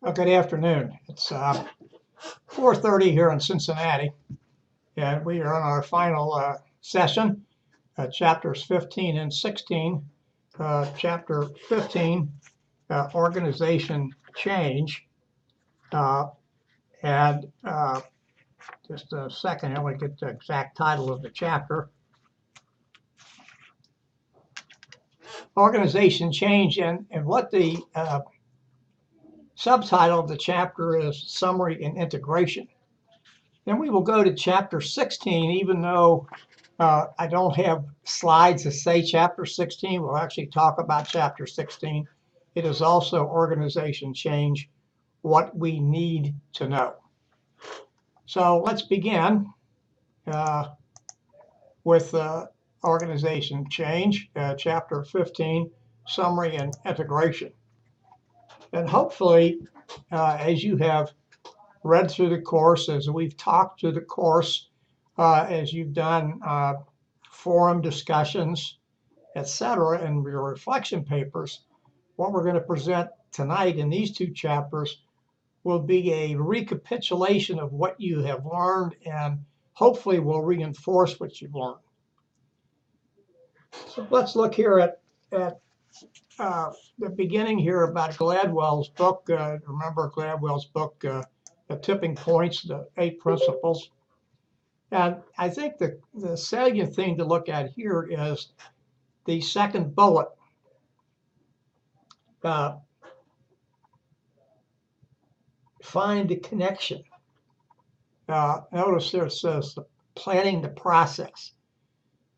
Well, good afternoon. It's 4:30 here in Cincinnati, and we are on our final session, chapters 15 and 16. Chapter 15, organization change. Uh, and Just a second, I want to get the exact title of the chapter. Organization change, and what the subtitle of the chapter is summary and integration. Then we will go to chapter 16, even though I don't have slides to say chapter 16. We'll actually talk about chapter 16. It is also organization change, what we need to know. So let's begin with organization change, chapter 15, summary and integration. And hopefully, as you have read through the course, as we've talked through the course, as you've done forum discussions, etc., and your reflection papers, what we're going to present tonight in these two chapters will be a recapitulation of what you have learned and hopefully will reinforce what you've learned. So let's look here at the beginning here about Gladwell's book. Remember Gladwell's book, The Tipping Points, the 8 Principles. And I think the salient thing to look at here is the second bullet. Find the connection. Notice there it says planning the process.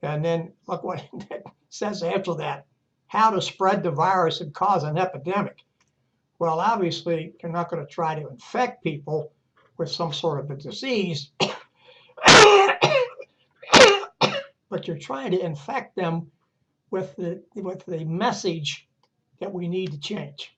And then look what it says after that. How to spread the virus and cause an epidemic. Well, obviously, you're not going to try to infect people with some sort of a disease, but you're trying to infect them with the message that we need to change.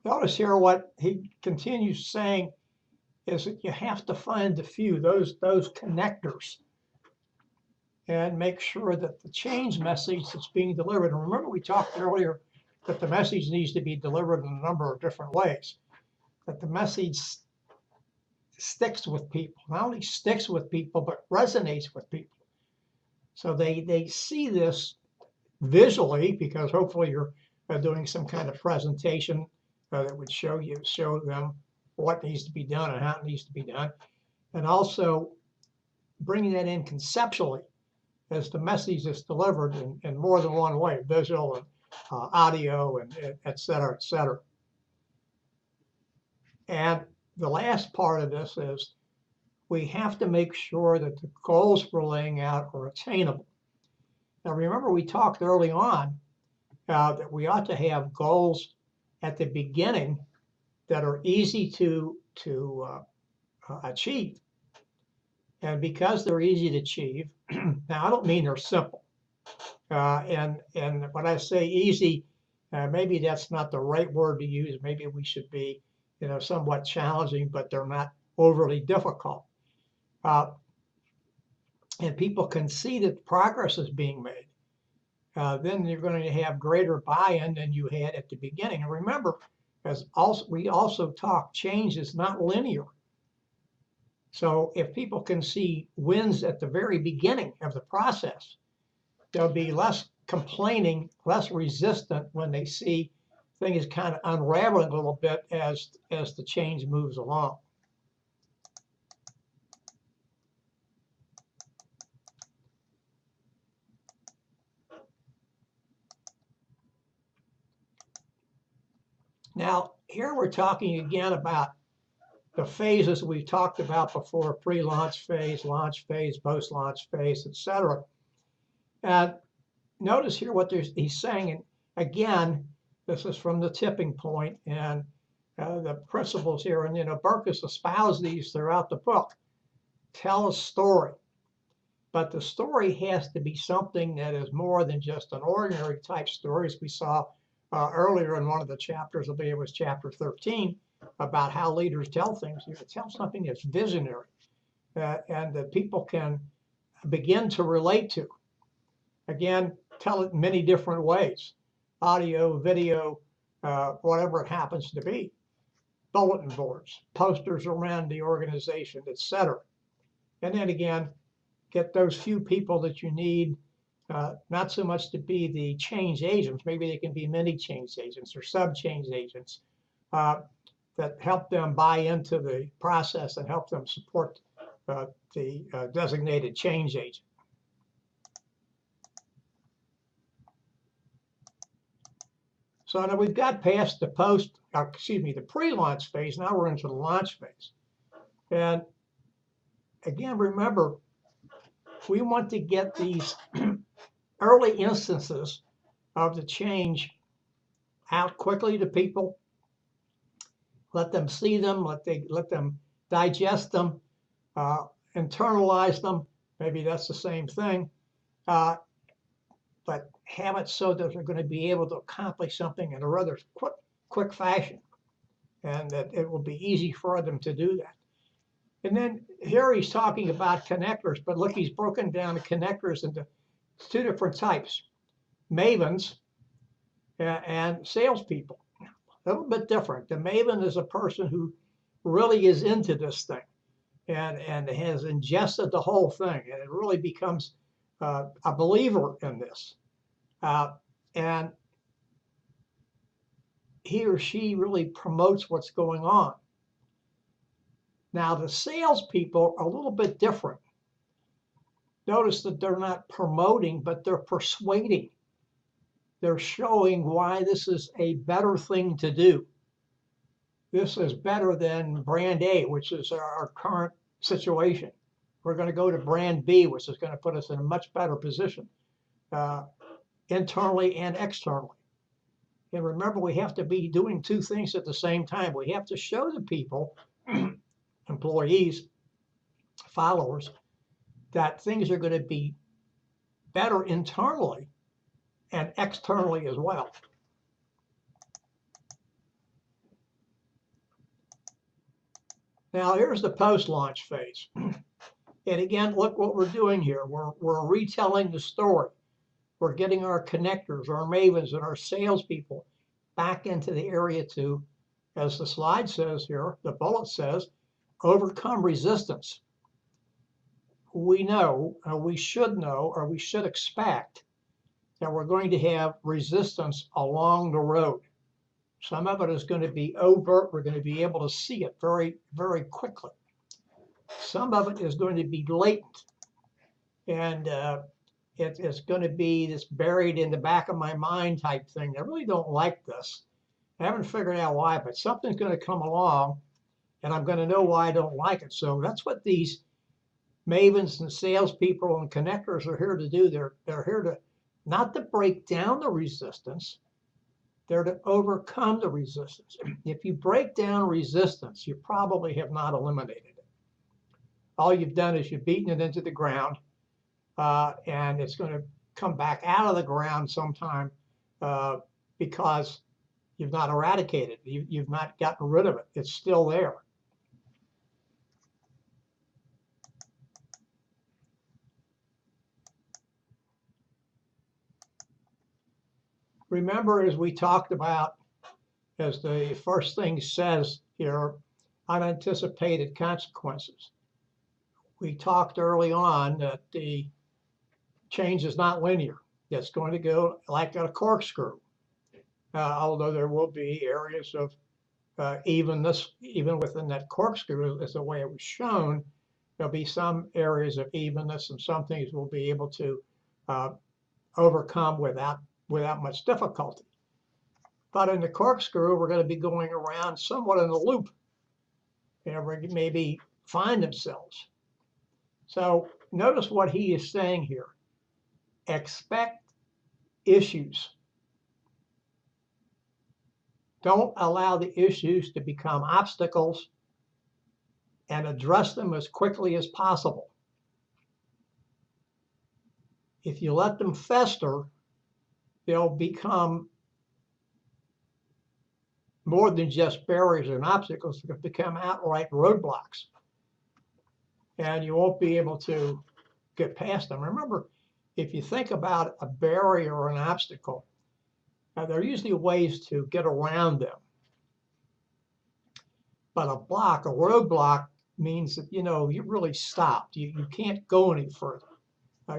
Notice here what he continues saying is that you have to find the few, those connectors, and make sure that the change message that's being delivered. And remember, we talked earlier that the message needs to be delivered in a number of different ways. That the message sticks with people, not only sticks with people, but resonates with people. So they see this visually, because hopefully you're doing some kind of presentation that would show them what needs to be done and how it needs to be done, and also bringing that in conceptually as the message is delivered in more than one way, visual and audio, and et cetera, et cetera. And the last part of this is we have to make sure that the goals we're laying out are attainable. Now, remember, we talked early on that we ought to have goals at the beginning that are easy to achieve. And because they're easy to achieve, now I don't mean they're simple. And when I say easy, maybe that's not the right word to use. Maybe we should be, somewhat challenging, but they're not overly difficult. And people can see that progress is being made. Then you're going to have greater buy-in than you had at the beginning. And remember, we also talk, change is not linear. So if people can see wins at the very beginning of the process, they'll be less complaining, less resistant when they see things kind of unraveling a little bit as the change moves along. Now, here we're talking again about the phases we've talked about before: pre-launch phase, launch phase, post-launch phase, etc. And notice here what he's saying. And again, this is from The Tipping Point and the principles here. And Berkus espoused these throughout the book. Tell a story, but the story has to be something that is more than just an ordinary type story, as we saw earlier in one of the chapters. I believe it was chapter 13, about how leaders tell things. You tell something that's visionary, and that people can begin to relate to. Again, tell it in many different ways: audio, video, whatever it happens to be, bulletin boards, posters around the organization, etc. And then again, get those few people that you need, not so much to be the change agents, maybe they can be many change agents or sub-change agents that help them buy into the process and help them support the designated change agent. So now we've got past the the pre-launch phase. Now we're into the launch phase. And again, remember, we want to get these early instances of the change out quickly to people. Let them see them, let them digest them, internalize them. Maybe that's the same thing. But have it so that they're going to be able to accomplish something in a rather quick fashion, and that it will be easy for them to do that. And then here he's talking about connectors, but look, he's broken down the connectors into two different types: mavens and salespeople. A little bit different. The maven is a person who really is into this thing and has ingested the whole thing, and it really becomes a believer in this. And he or she really promotes what's going on. Now, the salespeople are a little bit different. Notice that they're not promoting, but they're persuading. They're showing why this is a better thing to do. This is better than brand A, which is our current situation. We're going to go to brand B, which is going to put us in a much better position, internally and externally. And remember, we have to be doing two things at the same time. We have to show the people, employees, followers, that things are going to be better internally and externally as well. Now here's the post-launch phase. And again, look what we're doing here. We're retelling the story. We're getting our connectors, our mavens, and our salespeople back into the area to, as the slide says here, the bullet says, overcome resistance. We know, or we should expect that we're going to have resistance along the road. Some of it is going to be overt. We're going to be able to see it very, very quickly. Some of it is going to be latent, and it's going to be this buried in the back of my mind type thing. I really don't like this. I haven't figured out why, but something's going to come along, and I'm going to know why I don't like it. So that's what these mavens and salespeople and connectors are here to do. They're here to not to break down the resistance. They're to overcome the resistance. If you break down resistance, you probably have not eliminated it. All you've done is you've beaten it into the ground, and it's going to come back out of the ground sometime because you've not eradicated it. You've not gotten rid of it. It's still there. Remember, as we talked about, as the first thing says here, unanticipated consequences. We talked early on that the change is not linear. It's going to go like a corkscrew, although there will be areas of evenness, even within that corkscrew, as the way it was shown. There'll be some areas of evenness, and some things we'll be able to overcome without much difficulty. But in the corkscrew, we're going to be going around somewhat in a loop. Maybe find themselves. So notice what he is saying here. Expect issues. Don't allow the issues to become obstacles, and address them as quickly as possible. If you let them fester, they'll become more than just barriers and obstacles. They'll become outright roadblocks. and you won't be able to get past them. Remember, if you think about a barrier or an obstacle, there are usually ways to get around them. But a roadblock means that, you really stopped. You can't go any further.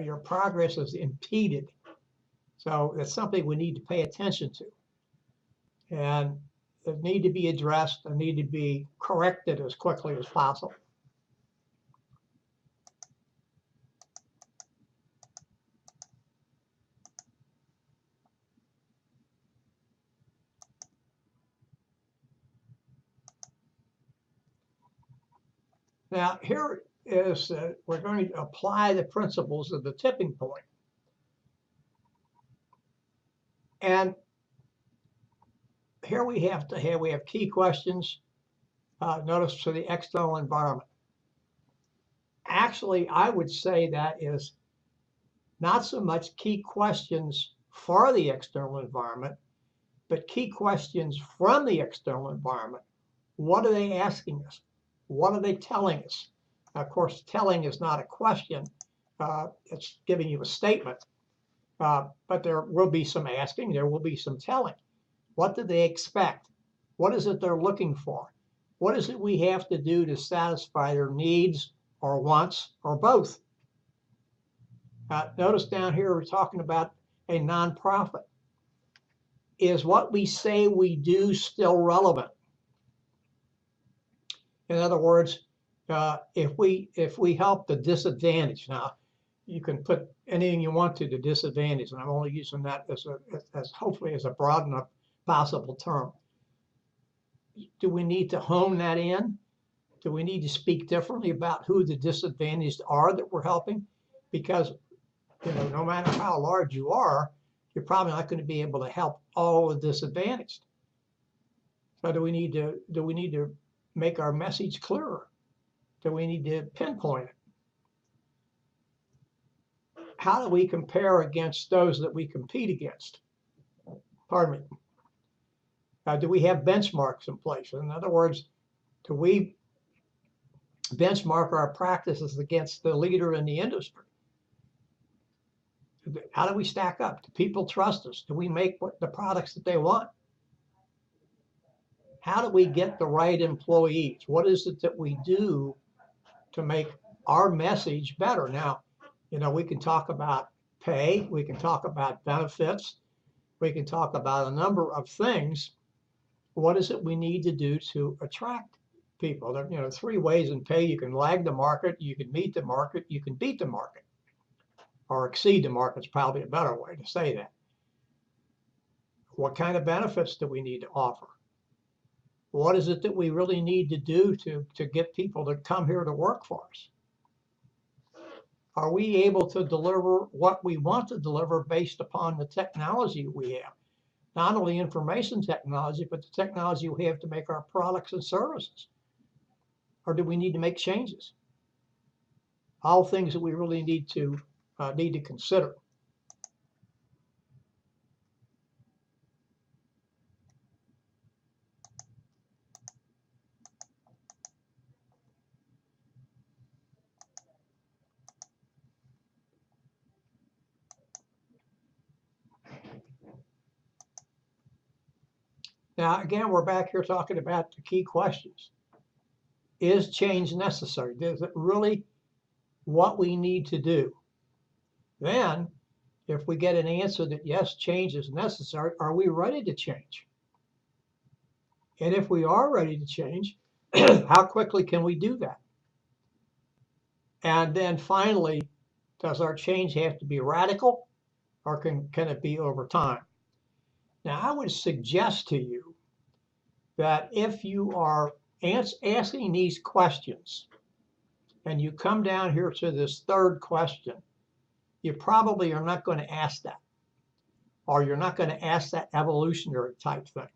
Your progress is impeded. So that's something we need to pay attention to. And they need to be addressed and need to be corrected as quickly as possible. Now, here is we're going to apply the principles of the tipping point. And here we have key questions. Notice for the external environment. Actually, I would say that is not so much key questions for the external environment, but key questions from the external environment. What are they asking us? What are they telling us? Now, of course, telling is not a question. It's giving you a statement. But there will be some asking. There will be some telling. What do they expect? What is it they're looking for? What is it we have to do to satisfy their needs or wants or both? Notice down here we're talking about a nonprofit. Is what we say we do still relevant? In other words, if we help the disadvantaged, now you can put anything you want to the disadvantage, and I'm only using that as hopefully as a broad enough possible term. Do we need to hone that in? Do we need to speak differently about who the disadvantaged are that we're helping? Because no matter how large you are, you're probably not going to be able to help all the disadvantaged. So do we need to make our message clearer? Do we need to pinpoint it? How do we compare against those that we compete against? Pardon me. Do we have benchmarks in place? In other words, do we benchmark our practices against the leader in the industry? How do we stack up? Do people trust us? Do we make the products that they want? How do we get the right employees? What is it that we do to make our message better? Now, we can talk about pay, we can talk about benefits, we can talk about a number of things. What is it we need to do to attract people? There are 3 ways in pay. You can lag the market, you can meet the market, you can beat the market. Or exceed the market is probably a better way to say that. What kind of benefits do we need to offer? What is it that we really need to do to get people to come here to work for us? Are we able to deliver what we want to deliver based upon the technology we have? Not only information technology, but the technology we have to make our products and services. Or do we need to make changes? All things that we really need to consider. Now, again, we're back here talking about the key questions. Is change necessary? Is it really what we need to do? Then, if we get an answer that yes, change is necessary, are we ready to change? And if we are ready to change, how quickly can we do that? And then finally, does our change have to be radical, or can it be over time? Now, I would suggest to you that if you are asking these questions and you come down here to this 3rd question, you probably are not going to ask that, or you're not going to ask that evolutionary type thing.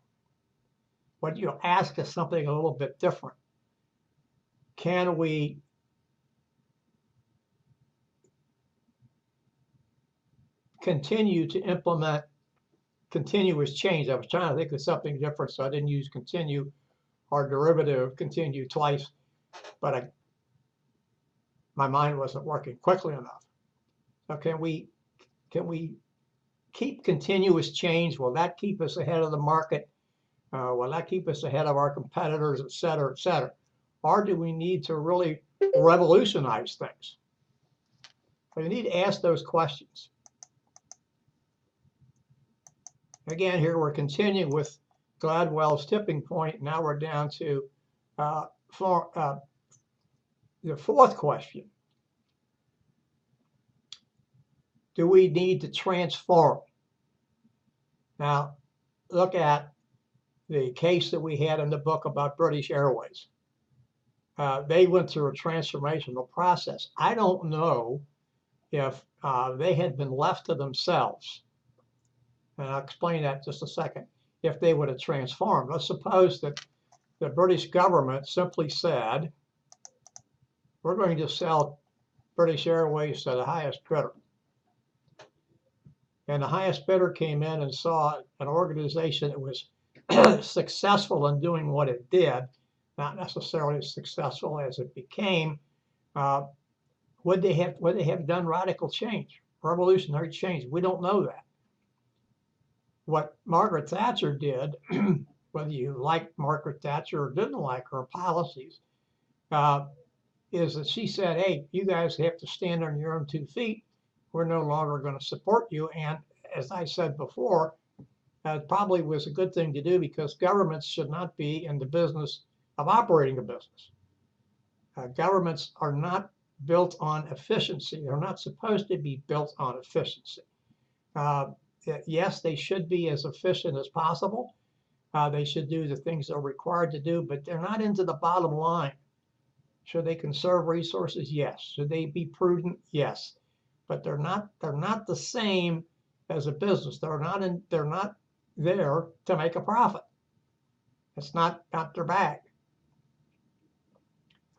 What you'll ask is something a little bit different. Can we continue to implement continuous change? I was trying to think of something different, so I didn't use continue or derivative of continue twice, but my mind wasn't working quickly enough. So can we keep continuous change? Will that keep us ahead of the market? Will that keep us ahead of our competitors, et cetera, et cetera? Or do we need to really revolutionize things? So you need to ask those questions. Again, here we're continuing with Gladwell's tipping point. Now we're down to the fourth question. Do we need to transform? Now, look at the case that we had in the book about British Airways. They went through a transformational process. I don't know if they had been left to themselves, and I'll explain that in just a second, if they would have transformed. Let's suppose that the British government simply said, we're going to sell British Airways to the highest bidder. And the highest bidder came in and saw an organization that was successful in doing what it did, not necessarily as successful as it became. Would they have done radical change, revolutionary change? We don't know that. What Margaret Thatcher did, whether you liked Margaret Thatcher or didn't like her policies, is that she said, hey, you guys have to stand on your own 2 feet. We're no longer going to support you. And as I said before, it probably was a good thing to do, because governments should not be in the business of operating a business. Governments are not built on efficiency. They're not supposed to be built on efficiency. Yes, they should be as efficient as possible. They should do the things they're required to do, but they're not into the bottom line. Should they conserve resources? Yes. Should they be prudent? Yes. But they're not the same as a business. They're not there to make a profit. It's not their bag.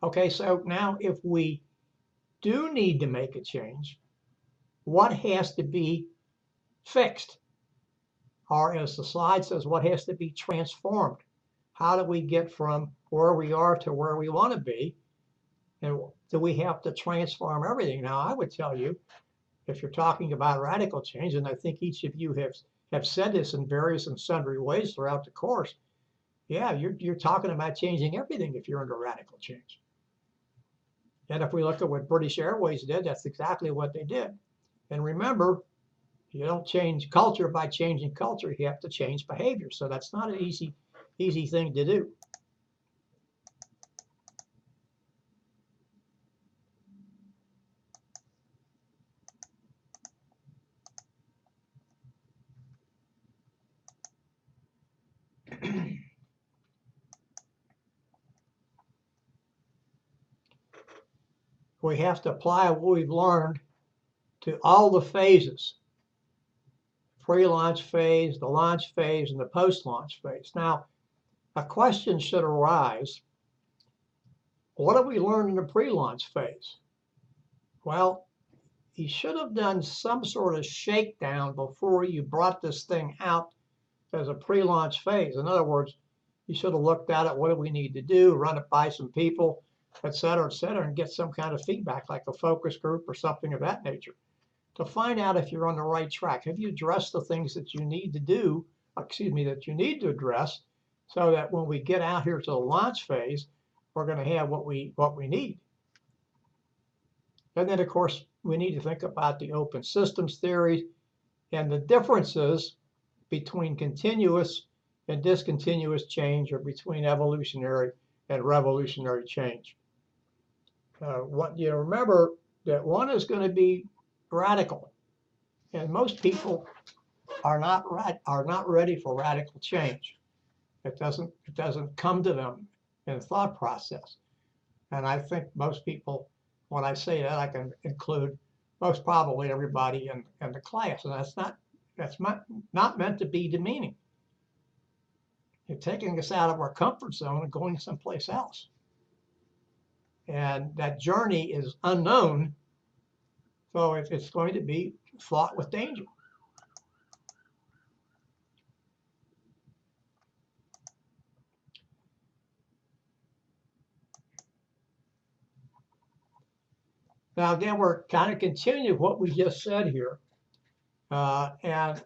Okay, so now if we do need to make a change, what has to be fixed? Or as the slide says, what has to be transformed? How do we get from where we are to where we want to be? And do we have to transform everything? Now, I would tell you, if you're talking about radical change, and I think each of you have said this in various and sundry ways throughout the course, yeah, you're talking about changing everything if you're under radical change. And if we look at what British Airways did, that's exactly what they did. And remember, you don't change culture by changing culture. You have to change behavior. So that's not an easy thing to do. We have to apply what we've learned to all the phases: pre-launch phase, the launch phase, and the post-launch phase. Now, a question should arise: what have we learned in the pre-launch phase? Well, you should have done some sort of shakedown before you brought this thing out as a pre-launch phase. In other words, you should have looked at it. What do we need to do? Run it by some people, et cetera, and get some kind of feedback, like a focus group or something of that nature, to find out if you're on the right track. Have you addressed the things that you need to do, that you need to address, so that when we get out here to the launch phase, we're going to have what we need. And then, of course, we need to think about the open systems theory and the differences between continuous and discontinuous change, or between evolutionary and revolutionary change. Remember that one is going to be radical, and most people are not ready for radical change. It doesn't come to them in the thought process. And I think most people, when I say that, I can include most probably everybody in the class, and that's not meant to be demeaning. You're taking us out of our comfort zone and going someplace else. And that journey is unknown, so it's going to be fraught with danger. Now, again, we're kind of continuing what we just said here. And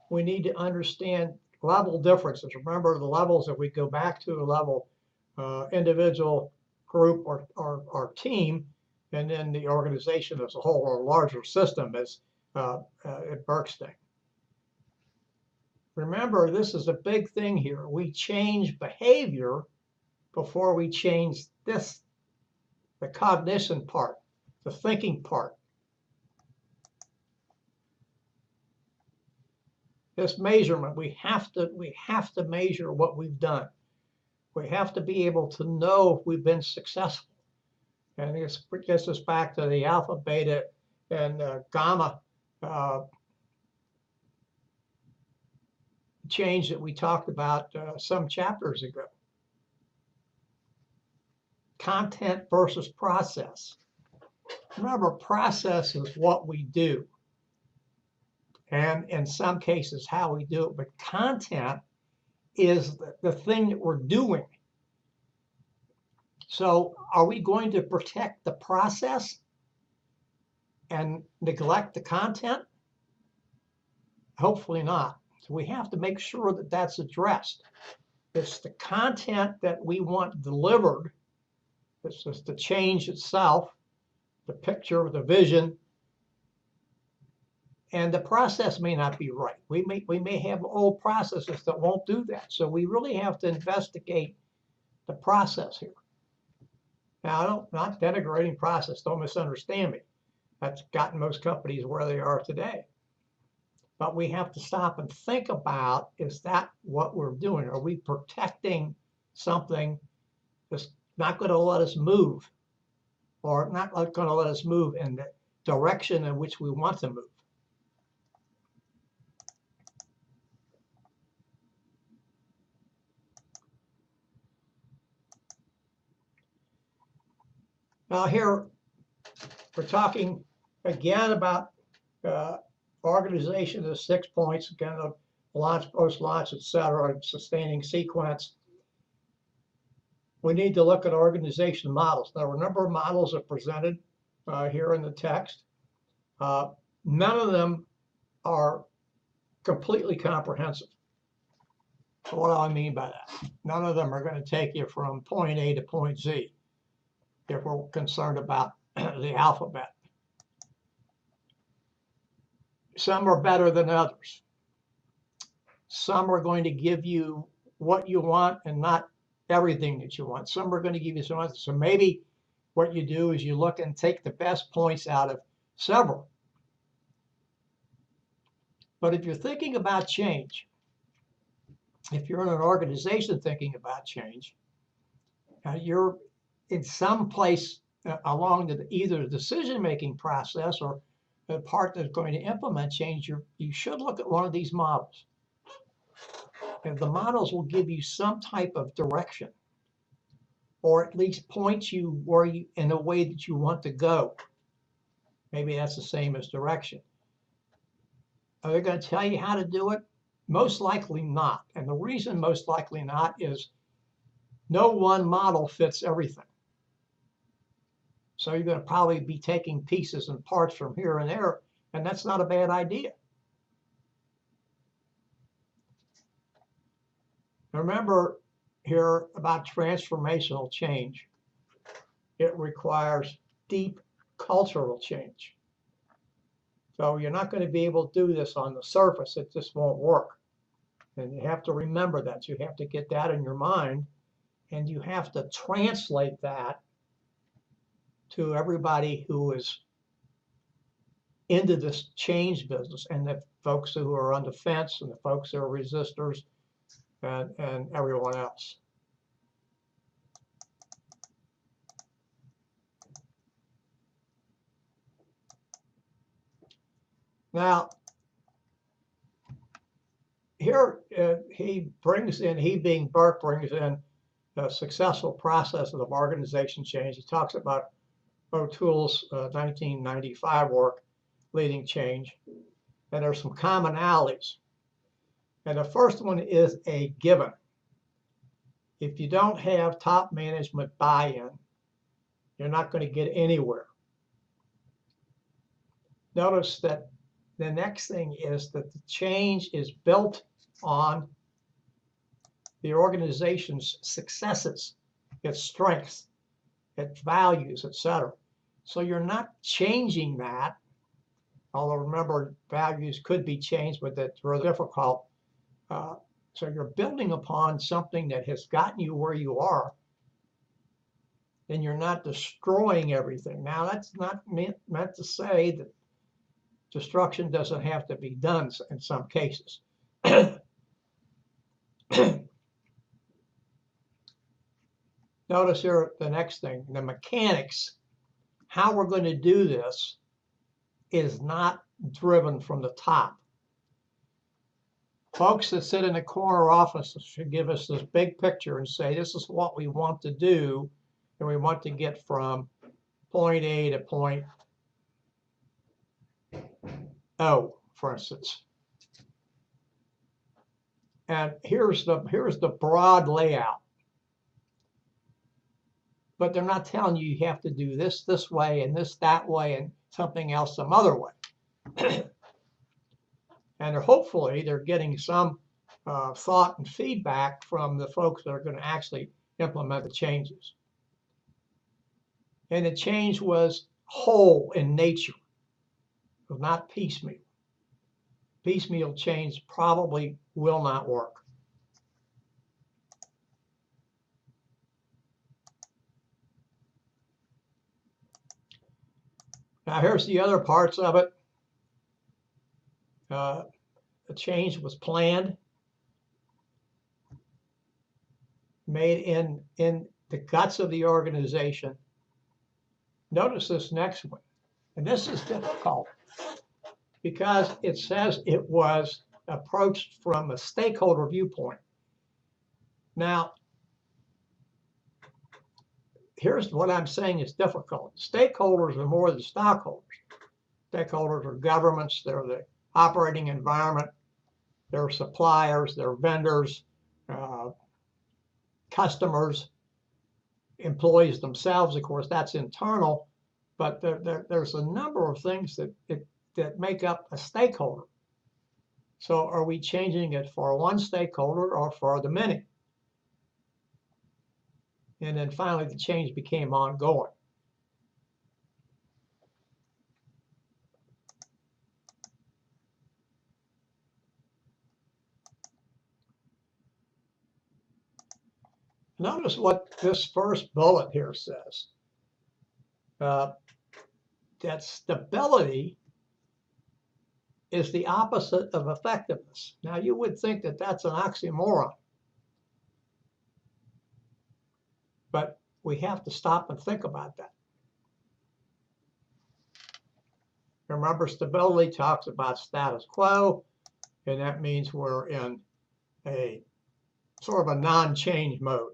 we need to understand level differences. Remember the levels, if we go back to a level, individual, group, or team, and then the organization as a whole, or a larger system as at Berkstein. Remember, this is a big thing here. We change behavior before we change this, the cognition part, the thinking part. This measurement, we have to measure what we've done. We have to be able to know if we've been successful. And this gets us back to the alpha, beta, and gamma change that we talked about some chapters ago. Content versus process. Remember, process is what we do, and in some cases how we do it, but content is the thing that we're doing. So are we going to protect the process and neglect the content? Hopefully not. So we have to make sure that that's addressed. It's the content that we want delivered. It's just the change itself, the picture, the vision, and the process may not be right. We may have old processes that won't do that. So we really have to investigate the process here. Now, I'm not denigrating process, don't misunderstand me. That's gotten most companies where they are today. But we have to stop and think about, is that what we're doing? Are we protecting something that's not going to let us move, or not going to let us move in the direction in which we want to move? Now here, we're talking again about organization of 6 points, again, of launch, post-launch, etc., sustaining sequence. We need to look at organization models. Now, a number of models are presented here in the text. None of them are completely comprehensive. So what do I mean by that? None of them are going to take you from point A to point Z if we're concerned about the alphabet. Some are better than others. Some are going to give you what you want and not everything that you want. Some are going to give you some others. So maybe what you do is you look and take the best points out of several. But if you're thinking about change, if you're in an organization thinking about change, you're in some place along either the decision-making process or the part that's going to implement change, you should look at one of these models. And the models will give you some type of direction, or at least point you where you in a way that you want to go. Maybe that's the same as direction. Are they going to tell you how to do it? Most likely not. And the reason most likely not is no one model fits everything. So you're going to probably be taking pieces and parts from here and there, and that's not a bad idea. Remember here about transformational change. It requires deep cultural change. So you're not going to be able to do this on the surface. It just won't work. And you have to remember that. You have to get that in your mind, and you have to translate that to everybody who is into this change business, and the folks who are on the fence, and the folks who are resistors, and everyone else. Now, here he being Burke, brings in a successful process of organization change. He talks about O'Toole's 1995 work, Leading Change, and there's some commonalities. And the first one is a given. If you don't have top management buy-in, you're not going to get anywhere. notice that the next thing is that the change is built on the organization's successes, its strengths, its values, etc. So you're not changing that, although remember, values could be changed, but that's really difficult. So you're building upon something that has gotten you where you are, and you're not destroying everything. Now, that's not meant to say that destruction doesn't have to be done in some cases. Notice here the next thing, the mechanics, how we're going to do this is not driven from the top. Folks that sit in the corner offices should give us this big picture and say, this is what we want to do, and we want to get from point A to point O, for instance. And here's the broad layout. But they're not telling you you have to do this way and this that way and something else some other way. And hopefully they're getting some thought and feedback from the folks that are going to actually implement the changes. And the change was whole in nature, it was not piecemeal. Piecemeal change probably will not work. Now here's the other parts of it. The change was planned, made in the guts of the organization. Notice this next one, and this is difficult because it says it was approached from a stakeholder viewpoint. Now, here's what I'm saying is difficult. Stakeholders are more than stockholders. Stakeholders are governments, they're the operating environment, they're suppliers, they're vendors, customers, employees themselves. Of course, that's internal, but there's a number of things that make up a stakeholder. So are we changing it for one stakeholder or for the many? And then finally, the change became ongoing. Notice what this first bullet here says. That stability is the opposite of effectiveness. Now, you would think that that's an oxymoron. But we have to stop and think about that. Remember, stability talks about status quo, and that means we're in a sort of a non-change mode.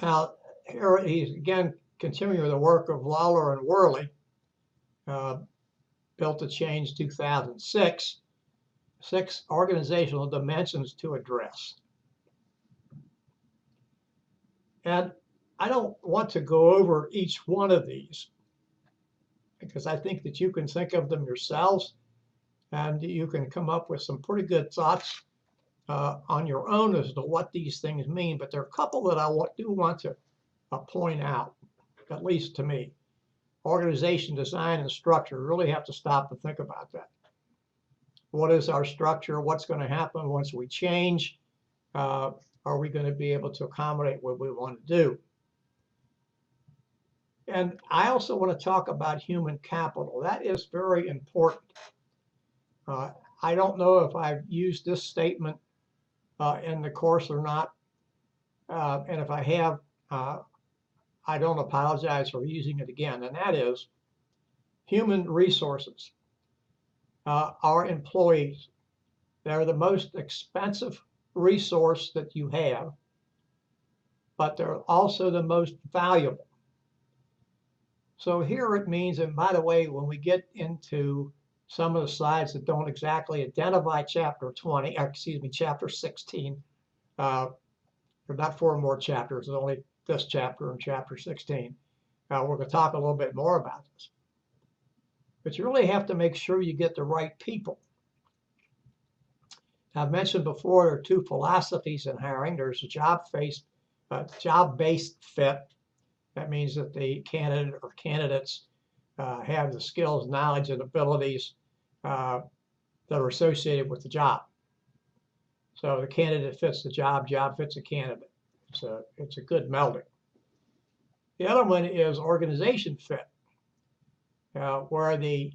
Now, here he's again continuing the work of Lawler and Worley, built to change 2006, 6 organizational dimensions to address. And I don't want to go over each one of these because I think that you can think of them yourselves and you can come up with some pretty good thoughts on your own as to what these things mean. But there are a couple that I do want to point out, at least to me. Organization, design, and structure. Really have to stop and think about that. What is our structure? What's going to happen once we change? Are we going to be able to accommodate what we want to do? And I also want to talk about human capital. That is very important. I don't know if I've used this statement in the course or not. And if I have, I don't apologize for using it again. And that is human resources. Our employees, they're the most expensive resource that you have, but they're also the most valuable. So here it means, and by the way, when we get into some of the slides that don't exactly identify chapter 16, There's not 4 more chapters, there's only this chapter and chapter 16. Now we're going to talk a little bit more about this. But you really have to make sure you get the right people. Now, I've mentioned before there are 2 philosophies in hiring. There's a job-based fit. That means that the candidate or candidates have the skills, knowledge, and abilities that are associated with the job. So the candidate fits the job, job fits the candidate. It's a good melding. The other one is organization fit, where the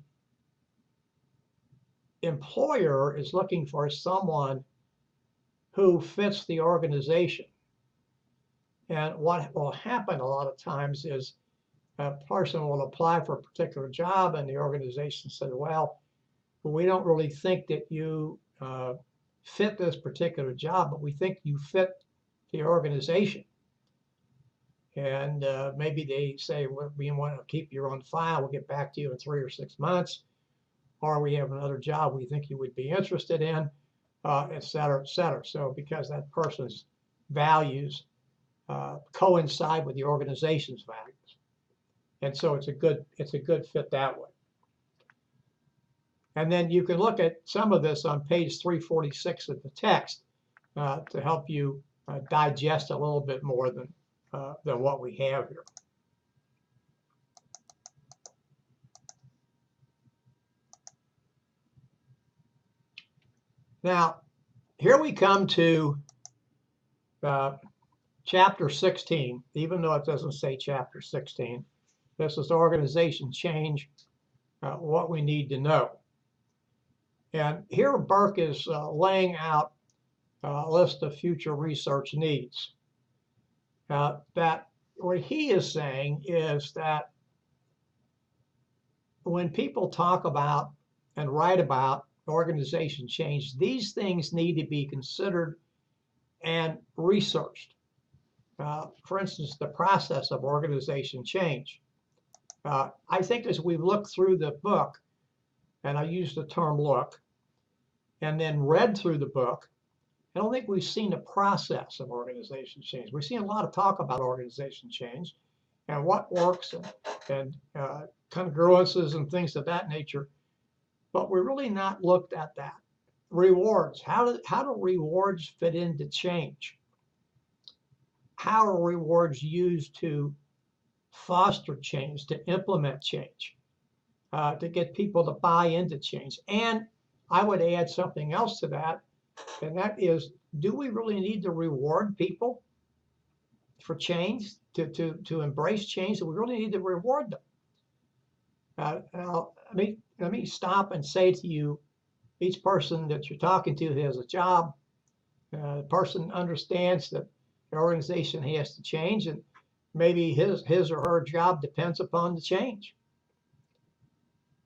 employer is looking for someone who fits the organization. And what will happen a lot of times is a person will apply for a particular job and the organization said, well, we don't really think that you fit this particular job, but we think you fit the organization. And maybe they say, well, we want to keep you on file. We'll get back to you in 3 or 6 months. Or we have another job we think you would be interested in, et cetera, et cetera. So because that person's values coincide with the organization's values. And so it's a good fit that way. And then you can look at some of this on page 346 of the text to help you digest a little bit more than what we have here. Now, here we come to chapter 16, even though it doesn't say chapter 16. This is organization change, what we need to know. And here Burke is laying out a list of future research needs. That what he is saying is that when people talk about and write about organization change, these things need to be considered and researched. For instance, the process of organization change. I think as we look through the book, and I use the term look, and then read through the book, I don't think we've seen the process of organization change. We've seen a lot of talk about organization change and what works and congruences and things of that nature, but we're really not looked at that. Rewards, how do rewards fit into change? How are rewards used to foster change, to implement change, to get people to buy into change? And I would add something else to that, and that is, do we really need to reward people for change, to embrace change? Do we really need to reward them? Now, let me stop and say to you, each person that you're talking to has a job. The person understands that the organization has to change, and maybe his or her job depends upon the change.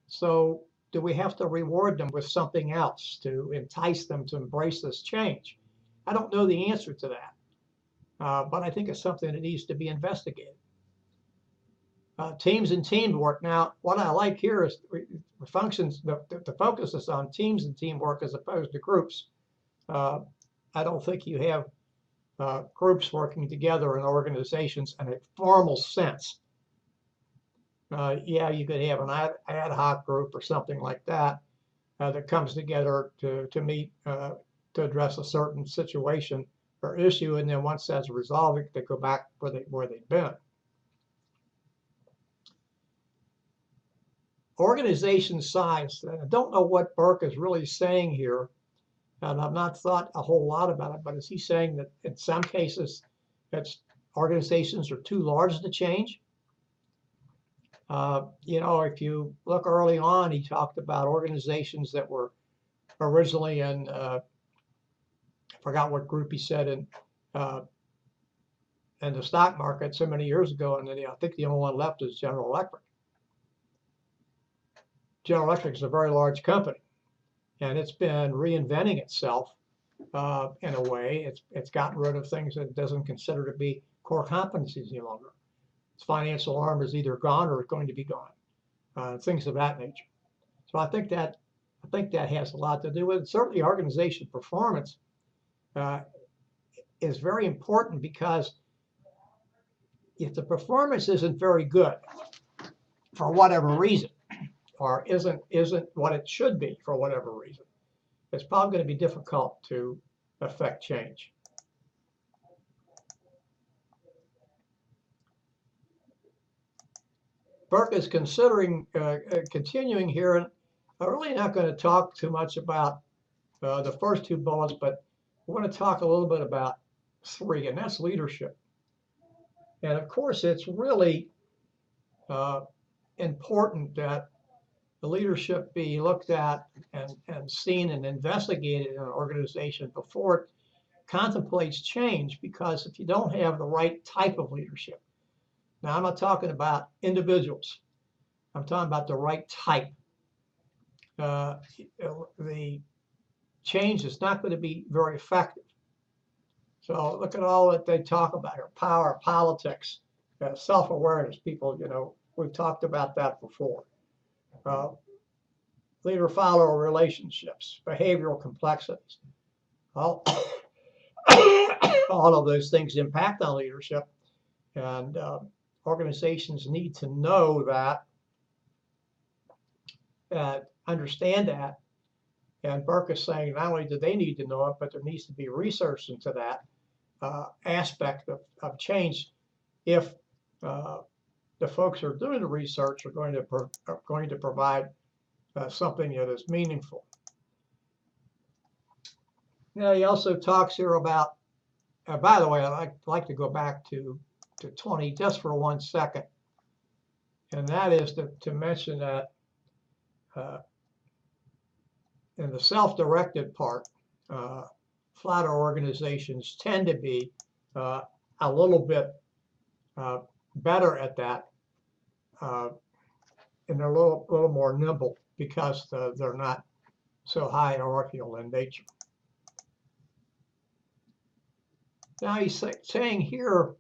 So do we have to reward them with something else to entice them to embrace this change? I don't know the answer to that, but I think it's something that needs to be investigated. Teams and teamwork. Now, what I like here is the focus is on teams and teamwork as opposed to groups. I don't think you have groups working together in organizations in a formal sense. Yeah, you could have an ad hoc group or something like that that comes together to meet to address a certain situation or issue, and then once that's resolved, they go back where they've been. Organization size. I don't know what Burke is really saying here, and I've not thought a whole lot about it, but is he saying that in some cases organizations are too large to change? If you look early on, he talked about organizations that were originally in, I forgot what group he said, in the stock market so many years ago, and then I think the only one left is General Electric. General Electric is a very large company, and it's been reinventing itself in a way. It's gotten rid of things that it doesn't consider to be core competencies any longer. Its financial arm is either gone or it's going to be gone, things of that nature. So I think that has a lot to do with it. Certainly organization performance is very important, because if the performance isn't very good for whatever reason, or isn't what it should be for whatever reason, it's probably going to be difficult to affect change. Burke is considering continuing here, and I'm really not going to talk too much about the first two bullets, but I want to talk a little bit about 3, and that's leadership. And of course, it's really important that the leadership be looked at and seen and investigated in an organization before it contemplates change, because if you don't have the right type of leadership, now I'm not talking about individuals, I'm talking about the right type, the change is not going to be very effective. So look at all that they talk about here: power, politics, self-awareness. People, we've talked about that before. Leader-follower relationships, behavioral complexities. All, all of those things impact on leadership, and organizations need to know that, understand that. And Burke is saying not only do they need to know it, but there needs to be research into that aspect of change, if the folks who are doing the research are going to provide something that is meaningful. Now, he also talks here about, by the way, I'd like to go back to 20 just for 1 second, and that is to mention that in the self-directed part, flatter organizations tend to be a little bit better at that, and they're a little more nimble, because they're not so hierarchical in nature. Now he's saying here,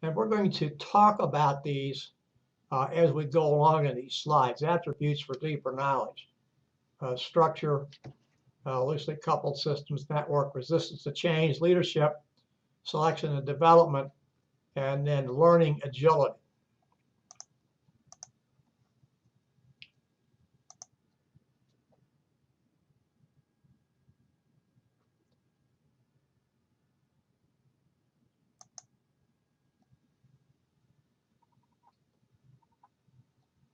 and we're going to talk about these as we go along in these slides: attributes for deeper knowledge, structure, loosely coupled systems, network, resistance to change, leadership, selection and development, and then learning agility.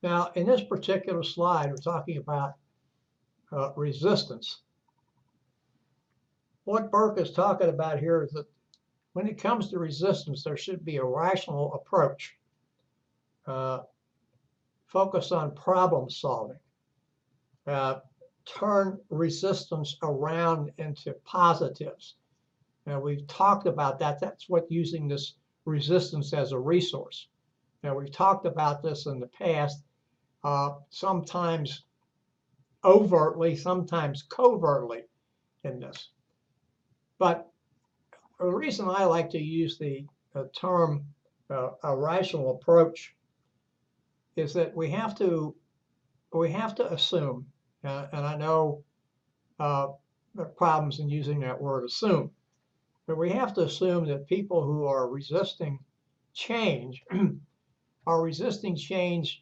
Now, in this particular slide, we're talking about resistance. What Burke is talking about here is that when it comes to resistance, there should be a rational approach, focus on problem solving, turn resistance around into positives. Now, we've talked about that. That's what using this resistance as a resource. Now, we've talked about this in the past, sometimes overtly, sometimes covertly in this. But the reason I like to use the term a rational approach is that we have to assume, and I know there are problems in using that word assume, but we have to assume that people who are resisting change are resisting change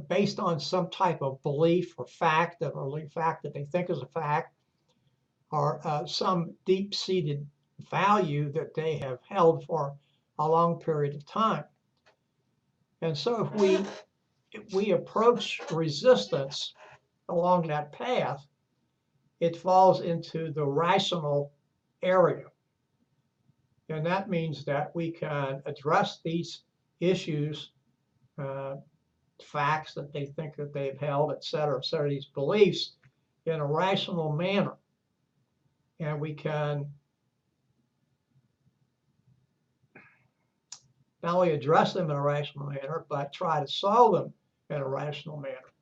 based on some type of belief or fact, that they think is a fact, or some deep-seated value that they have held for a long period of time. And so if we approach resistance along that path, it falls into the rational area. And that means that we can address these issues, facts that they think that they've held, et cetera, these beliefs, in a rational manner. And we can not only address them in a rational manner, but try to solve them in a rational manner.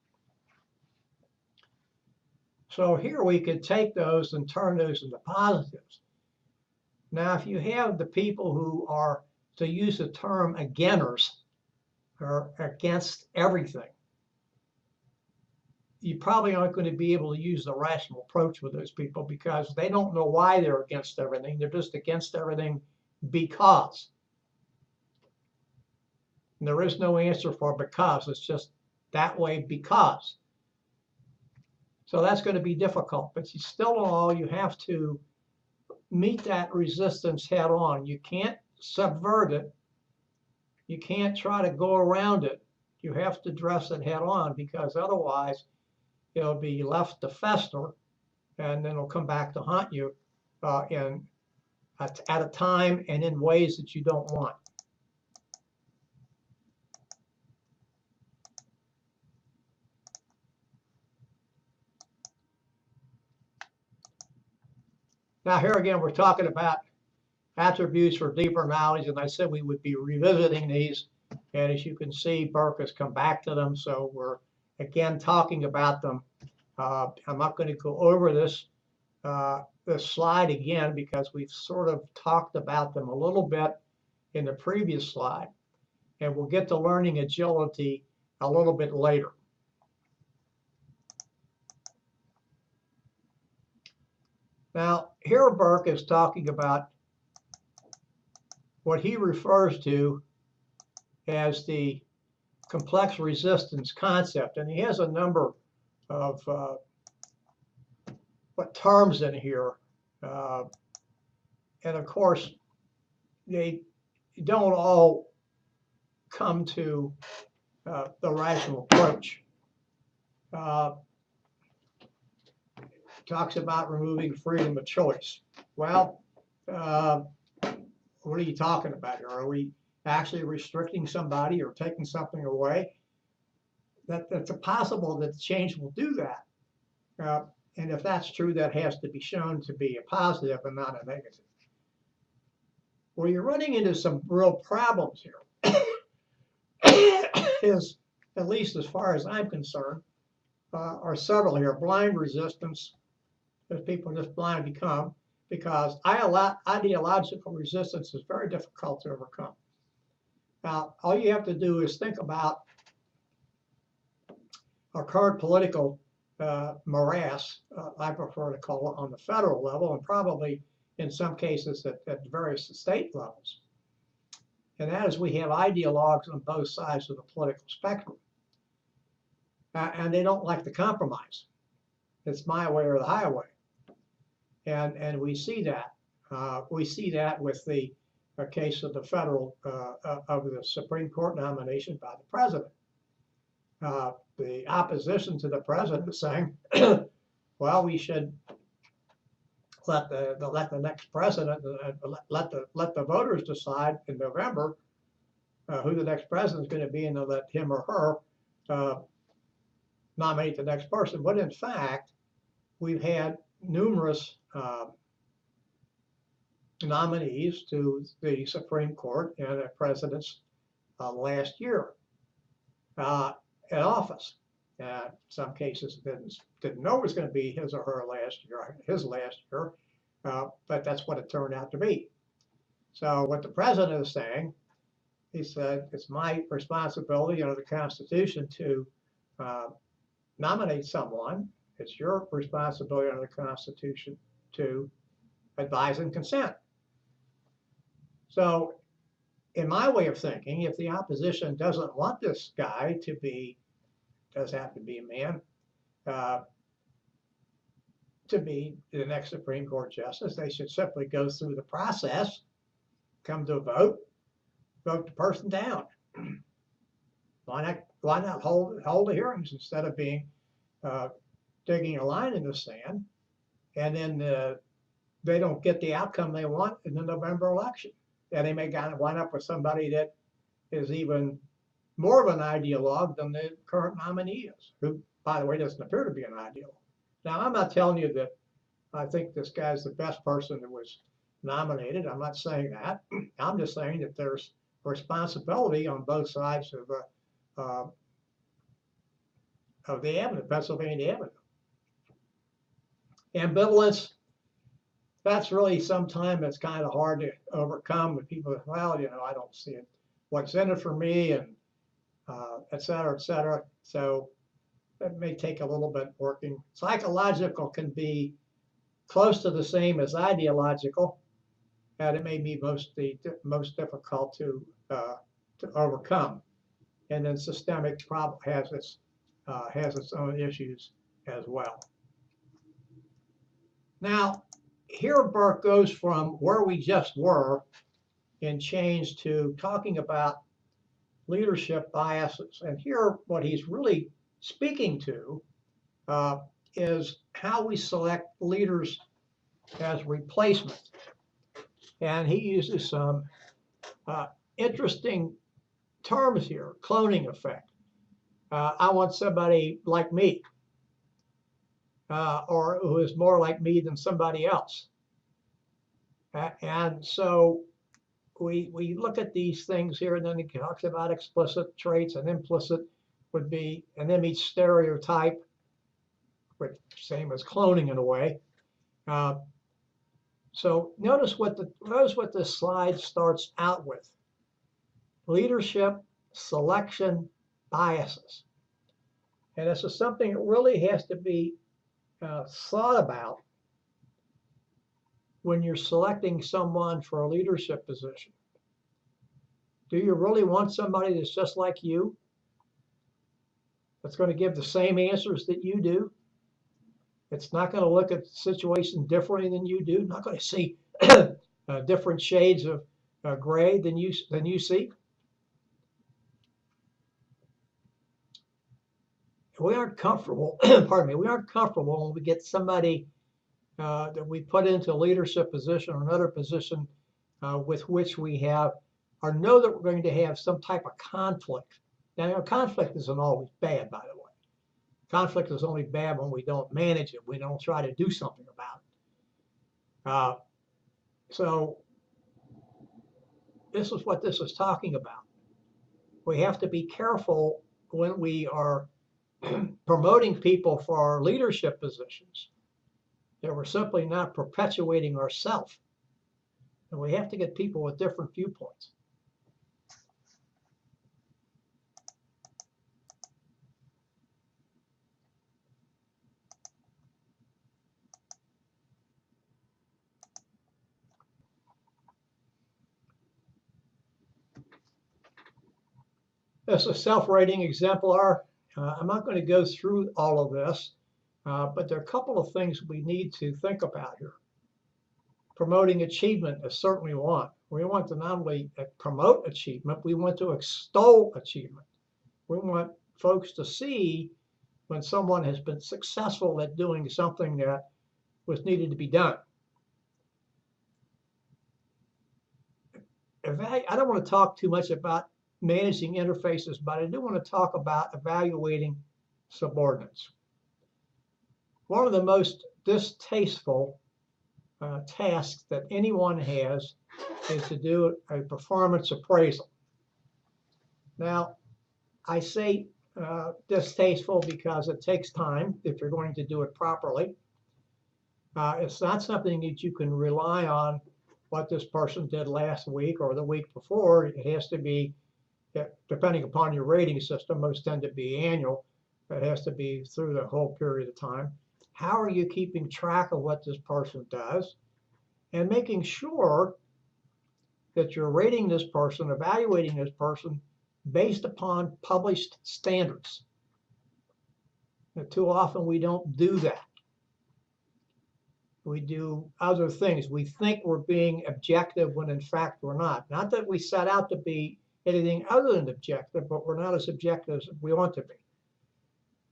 So here we could take those and turn those into positives. Now, if you have the people who are, to use the term, againers, or against everything, you probably aren't going to be able to use the rational approach with those people because they don't know why they're against everything. They're just against everything because. And there is no answer for because. It's just that way because. So that's going to be difficult, but you still all you have to meet that resistance head on. You can't subvert it. You can't try to go around it. You have to address it head on because otherwise it'll be left to fester and then it'll come back to haunt you at a time and in ways that you don't want. Now here again, we're talking about attributes for deeper knowledge, and I said we would be revisiting these. And as you can see, Burke has come back to them, so we're again talking about them. I'm not going to go over this slide again because we've sort of talked about them a little bit in the previous slide, and we'll get to learning agility a little bit later. Now, here Burke is talking about what he refers to as the complex resistance concept, and he has a number of terms in here, and of course they don't all come to the rational approach. Talks about removing freedom of choice. Well, what are you talking about here? Are we actually restricting somebody or taking something away? That's possible that change will do that. And if that's true, that has to be shown to be a positive and not a negative. Well, you're running into some real problems here. Is, at least as far as I'm concerned, are several here. Blind resistance, as people just blind become, because ideological resistance is very difficult to overcome. Now, all you have to do is think about our current political morass, I prefer to call it, on the federal level, and probably in some cases at various state levels. And that is, we have ideologues on both sides of the political spectrum. And they don't like to compromise. It's my way or the highway. And we see that. We see that with the case of the federal, of the Supreme Court nomination by the president. The opposition to the president is saying, well, we should let the next president, let the voters decide in November who the next president is going to be, and they'll let him or her nominate the next person. But in fact, we've had numerous nominees to the Supreme Court and the presidents last year in office. Some cases didn't know it was going to be his or her last year, but that's what it turned out to be. So what the president is saying, he said, it's my responsibility under the Constitution to nominate someone. It's your responsibility under the Constitution to advise and consent. So in my way of thinking, if the opposition doesn't want this guy to be, does have to be a man, to be the next Supreme Court justice, they should simply go through the process, come to a vote the person down. Why not hold the hearings instead of being digging a line in the sand, and then they don't get the outcome they want in the November election. And they may wind up with somebody that is even more of an ideologue than the current nominee is, who, by the way, doesn't appear to be an ideologue. Now, I'm not telling you that I think this guy's the best person that was nominated. I'm not saying that. I'm just saying that there's responsibility on both sides of the avenue, Pennsylvania Avenue. Ambivalence, that's really sometimes it's kind of hard to overcome with people. Well, you know, I don't see it. What's in it for me, and et cetera, et cetera. So That may take a little bit working. Psychological can be close to the same as ideological, and it may be most difficult to overcome. And then systemic problem has its own issues as well. Now, here Burke goes from where we just were and changed to talking about leadership biases. And here, what he's really speaking to uh, is how we select leaders as replacements. And he uses some interesting terms here: cloning effect. I want somebody like me, or who is more like me than somebody else. And so we look at these things here, and then he talks about explicit traits, and implicit would be an image stereotype, which same as cloning in a way. So notice what this slide starts out with: leadership selection biases. And this is something that really has to be thought about when you're selecting someone for a leadership position. Do you really want somebody that's just like you, that's going to give the same answers that you do? It's not going to look at the situation differently than you do, not going to see different shades of gray than you see. We aren't comfortable, pardon me, we aren't comfortable when we get somebody that we put into a leadership position or another position with which we have, or know that we're going to have some type of conflict. Now, conflict isn't always bad, by the way. Conflict is only bad when we don't manage it. We don't try to do something about it. So this is what this is talking about. We have to be careful when we are promoting people for our leadership positions that we're simply not perpetuating ourselves. And we have to get people with different viewpoints. This is a self-rating exemplar. I'm not going to go through all of this, but there are a couple of things we need to think about here. Promoting achievement is certainly one. We want to not only promote achievement, we want to extol achievement. We want folks to see when someone has been successful at doing something that was needed to be done. I don't want to talk too much about managing interfaces, but I do want to talk about evaluating subordinates. One of the most distasteful tasks that anyone has is to do a performance appraisal. Now, I say distasteful because it takes time if you're going to do it properly. It's not something that you can rely on what this person did last week or the week before. It has to be, depending upon your rating system, most tend to be annual. It has to be through the whole period of time. How are you keeping track of what this person does and making sure that you're rating this person, evaluating this person based upon published standards? And too often we don't do that. We do other things. We think we're being objective when in fact we're not. Not that we set out to be anything other than objective, but we're not as objective as we want to be.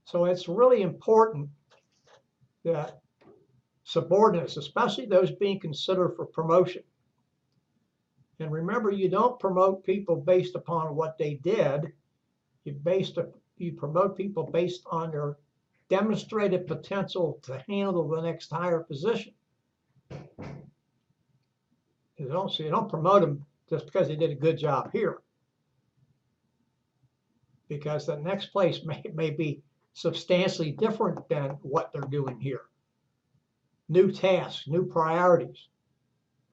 So it's really important that subordinates, especially those being considered for promotion. And remember, you don't promote people based upon what they did. You promote people based on their demonstrated potential to handle the next higher position. You don't promote them just because they did a good job here, because the next place may be substantially different than what they're doing here. New tasks, new priorities,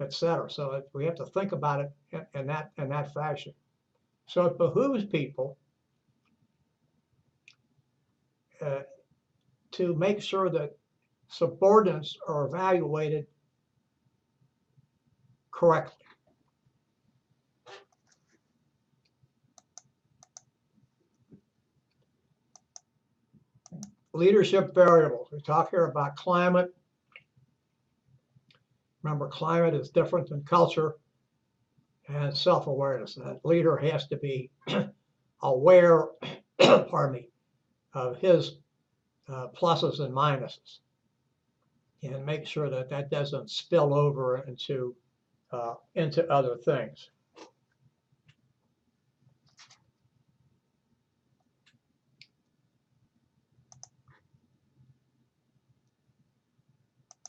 etc. So we have to think about it in that fashion. So it behooves people to make sure that subordinates are evaluated correctly. Leadership variables. We talk here about climate. Remember, climate is different than culture, and self-awareness. That leader has to be aware, pardon me, of his pluses and minuses, and make sure that that doesn't spill over into other things.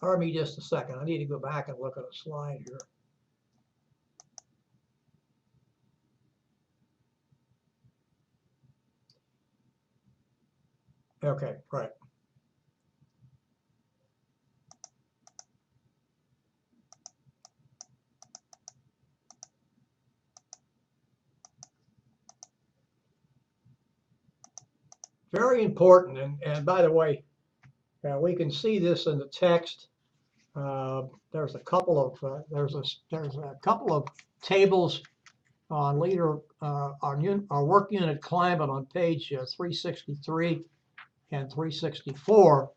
Pardon me just a second. I need to go back and look at a slide here. Okay, right. Very important, and by the way, we can see this in the text. There's a couple of tables on leader our work unit climate on page 363 and 364.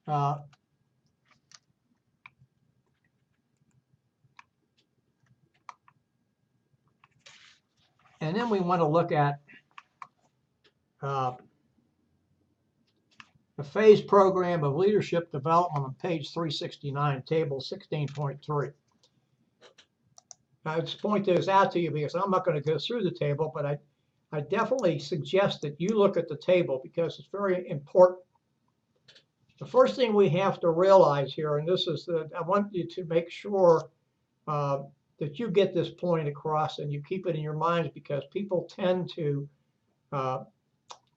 And then we want to look at the phase program of leadership development on page 369, table 16.3. I just point this out to you because I'm not going to go through the table, but I definitely suggest that you look at the table because it's very important. The first thing we have to realize here, and this is that I want you to make sure that you get this point across and you keep it in your minds, because people tend to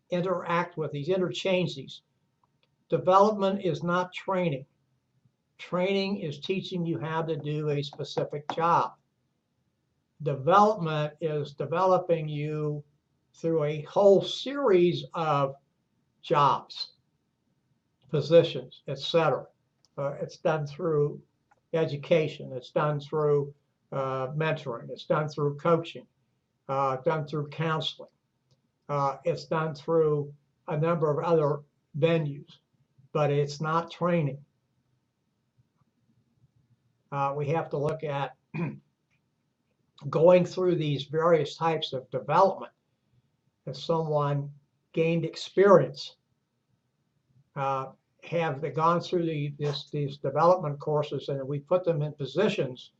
interact with these, interchange these. Development is not training. Training is teaching you how to do a specific job. Development is developing you through a whole series of jobs, positions, etc. It's done through education. It's done through mentoring. It's done through coaching. Done through counseling. It's done through a number of other venues, but it's not training. We have to look at going through these various types of development. If someone gained experience, have they gone through these development courses, and we put them in positions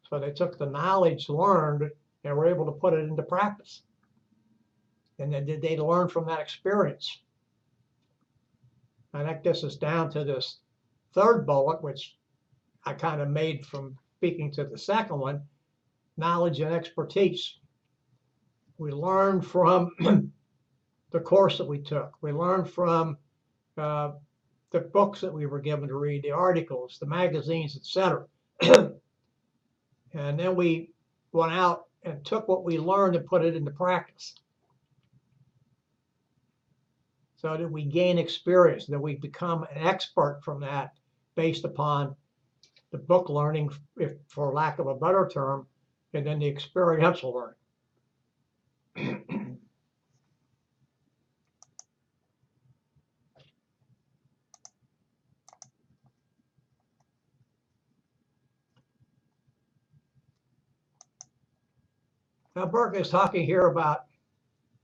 so they took the knowledge learned and were able to put it into practice. And then did they learn from that experience? And that gets us down to this third bullet, which I kind of made from speaking to the second one, knowledge and expertise. We learned from the course that we took. We learned from the books that we were given to read, the articles, the magazines, etc. And then we went out and took what we learned and put it into practice. So that we gain experience, that we become an expert from that based upon the book learning, if for lack of a better term, and then the experiential learning. Now, Burke is talking here about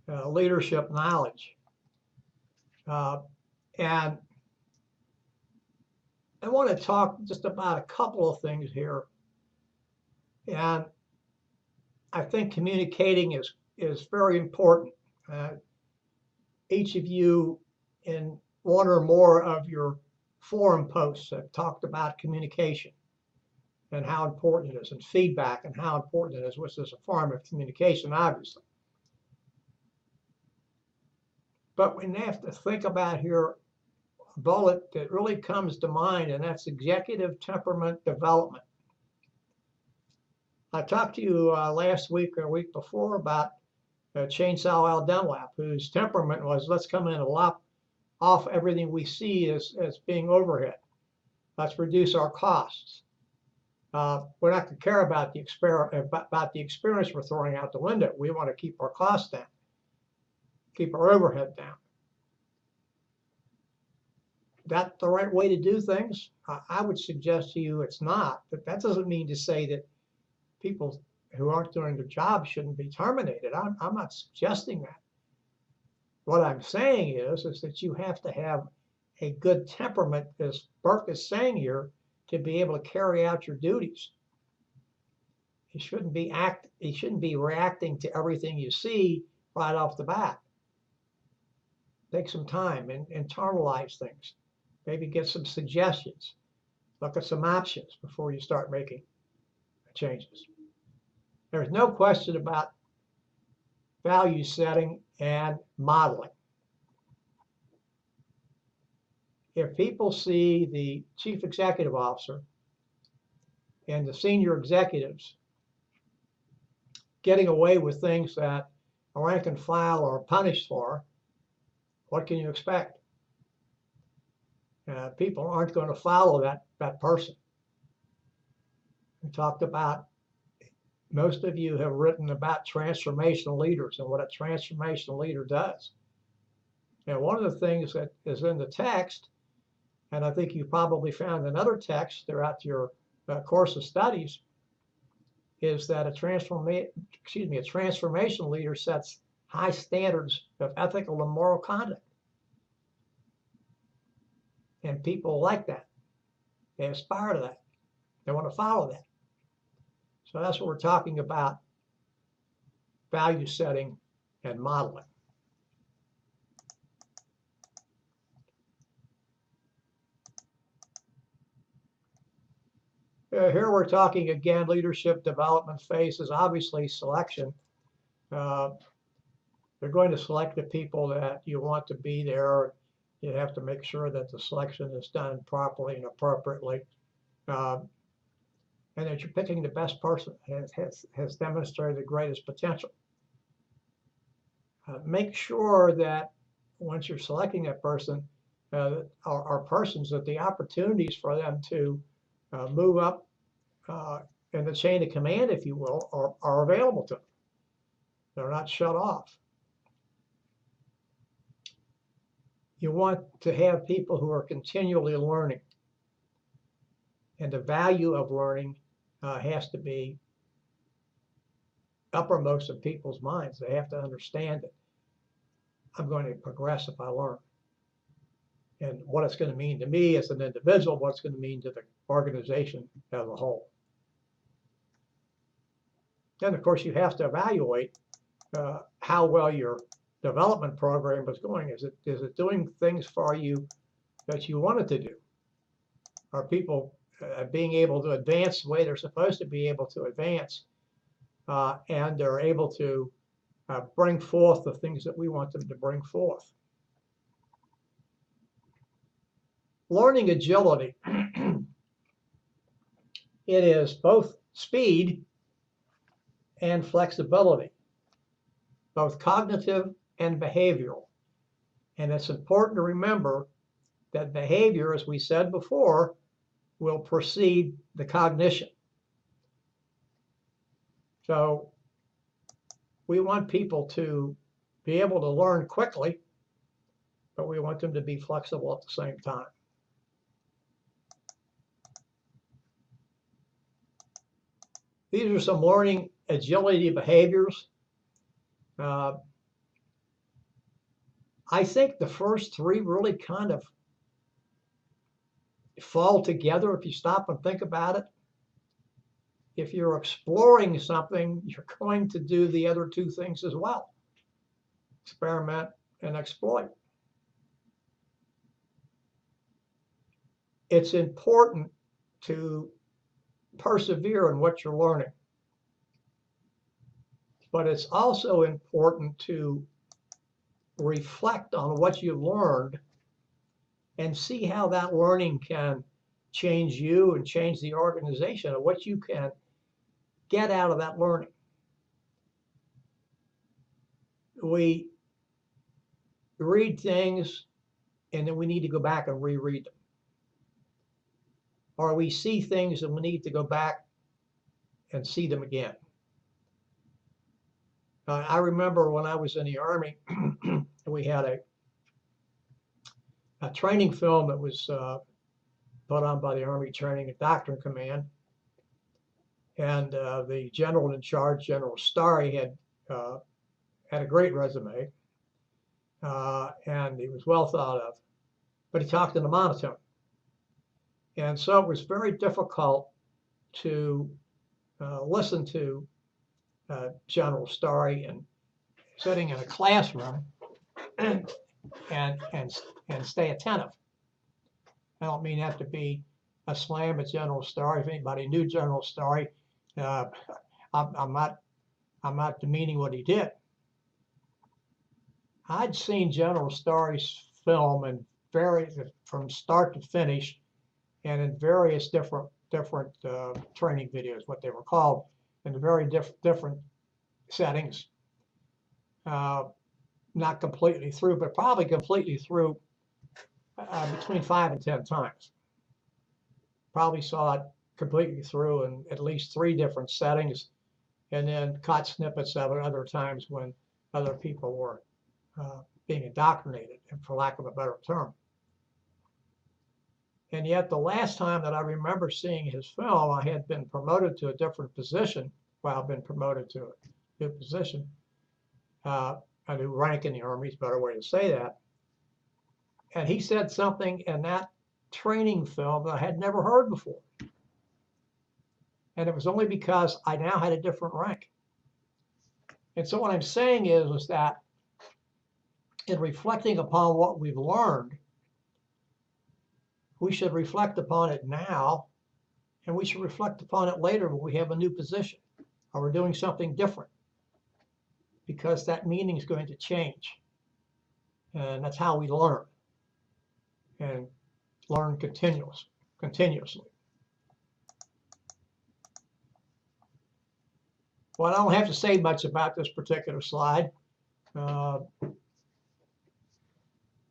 leadership knowledge. And I want to talk just about a couple of things here. And I think communicating is very important. Each of you in one or more of your forum posts have talked about communication and how important it is, and feedback and how important it is, which is a form of communication, obviously. But we have to think about here a bullet that really comes to mind, and that's executive temperament development. I talked to you last week or a week before about Chainsaw Al Dunlap, whose temperament was, let's come in and off everything we see as being overhead. Let's reduce our costs. We're not going to care about the experience we're throwing out the window. We want to keep our costs down, keep our overhead down. That the right way to do things? I would suggest to you it's not, but that doesn't mean to say that people who aren't doing their job shouldn't be terminated. I'm not suggesting that. What I'm saying is that you have to have a good temperament, as Burke is saying here, to be able to carry out your duties. You shouldn't be reacting to everything you see right off the bat. Take some time and internalize things. Maybe get some suggestions. Look at some options before you start making changes. There's no question about value setting and modeling. If people see the chief executive officer and the senior executives getting away with things that a rank and file are punished for, what can you expect? People aren't going to follow that person. We talked about, most of you have written about transformational leaders and what a transformational leader does. And one of the things that is in the text, and I think you probably found in other texts throughout your course of studies, is that a transformational leader sets high standards of ethical and moral conduct. And people like that. They aspire to that. They want to follow that. So that's what we're talking about, value setting and modeling. Here we're talking again, leadership development phases, obviously selection. They're going to select the people that you want to be there. You have to make sure that the selection is done properly and appropriately. And that you're picking the best person has demonstrated the greatest potential. Make sure that once you're selecting that person, are persons that the opportunities for them to move up in the chain of command, if you will, are available to them. They're not shut off. You want to have people who are continually learning. And the value of learning has to be uppermost in people's minds. They have to understand that I'm going to progress if I learn. And what it's going to mean to me as an individual, what it's going to mean to the organization as a whole. Then, of course, you have to evaluate how well your development program is going. Is it doing things for you that you wanted to do? Are people being able to advance the way they're supposed to be able to advance, and they're able to bring forth the things that we want them to bring forth? Learning agility. It is both speed and flexibility, both cognitive and behavioral. And it's important to remember that behavior, as we said before, will precede the cognition. So we want people to be able to learn quickly, but we want them to be flexible at the same time. These are some learning agility behaviors. I think the first three really kind of fall together if you stop and think about it. If you're exploring something, you're going to do the other two things as well. Experiment and exploit. It's important to persevere in what you're learning. But it's also important to reflect on what you've learned and see how that learning can change you and change the organization, and what you can get out of that learning. We read things and then we need to go back and reread them. Or we see things and we need to go back and see them again. I remember when I was in the Army, we had a training film that was put on by the Army Training and Doctrine Command. And the general in charge, General Starry, had a great resume, and he was well thought of, but he talked in a monotone. And so it was very difficult to listen to General Starry and sitting in a classroom and stay attentive. I don't mean that to be a slam at General Starry. If anybody knew General Starry, I'm not demeaning what he did. I'd seen General Starry's film in from start to finish, and in various different training videos, what they were called, in very different settings. Not completely through, but probably completely through between 5 and 10 times. Probably saw it completely through in at least 3 different settings, and then caught snippets of it other times when other people were being indoctrinated, for lack of a better term. And yet the last time that I remember seeing his film, I had been promoted to a different position. Well, I've been promoted to a new position, a new rank in the Army is a better way to say that. And he said something in that training film that I had never heard before. And it was only because I now had a different rank. And so what I'm saying is that in reflecting upon what we've learned, we should reflect upon it now, and we should reflect upon it later when we have a new position or we're doing something different, because that meaning is going to change. And that's how we learn, and learn continuously. Well, I don't have to say much about this particular slide.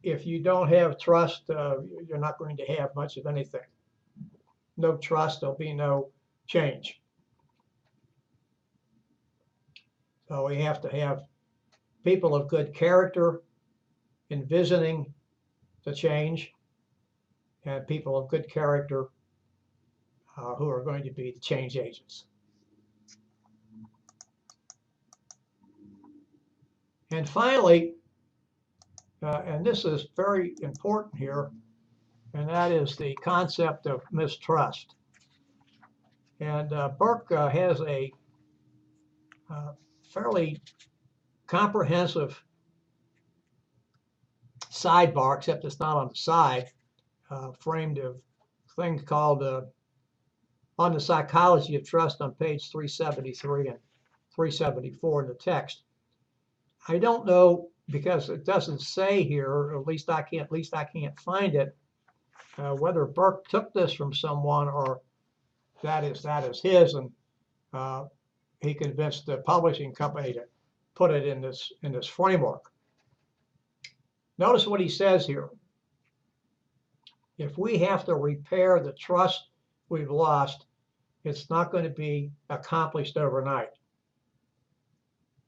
If you don't have trust, you're not going to have much of anything. No trust, there'll be no change. So we have to have people of good character envisioning the change, and people of good character who are going to be the change agents. And finally, and this is very important here, and that is the concept of mistrust. And Burke has a fairly comprehensive sidebar, except it's not on the side, framed of things called On the Psychology of Trust on page 373 and 374 in the text. I don't know, because it doesn't say here, or at least I can't find it, whether Burke took this from someone or that is his, and he convinced the publishing company to put it in this framework. Notice what he says here. If we have to repair the trust we've lost, it's not going to be accomplished overnight.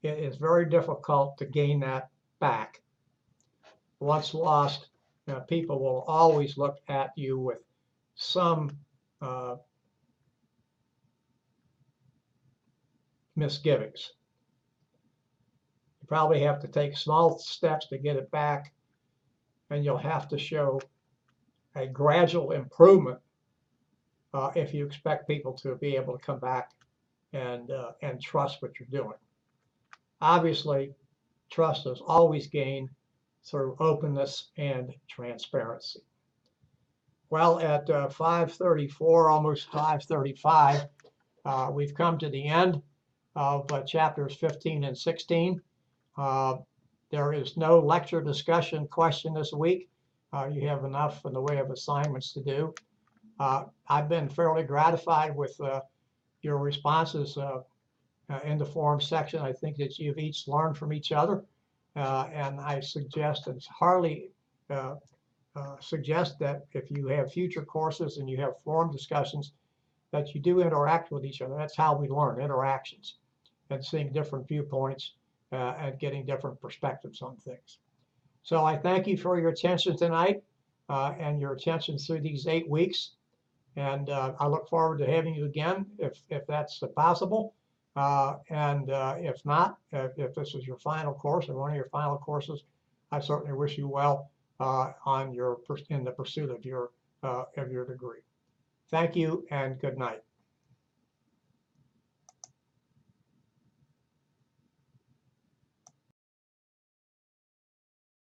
It is very difficult to gain that back. Once lost, people will always look at you with some misgivings. You probably have to take small steps to get it back, and you'll have to show a gradual improvement if you expect people to be able to come back and trust what you're doing. Obviously, trust is always gained through openness and transparency. Well, at 5:34, almost 5:35, we've come to the end of chapters 15 and 16. There is no lecture discussion question this week. You have enough in the way of assignments to do. I've been fairly gratified with your responses in the forum section. I think that you've each learned from each other, and I suggest it's hardly suggest that if you have future courses and you have forum discussions, that you do interact with each other. That's how we learn, interactions, and seeing different viewpoints and getting different perspectives on things. So I thank you for your attention tonight and your attention through these 8 weeks. And I look forward to having you again if that's possible. If not, if this is your final course or one of your final courses, I certainly wish you well in the pursuit of your degree. Thank you and good night.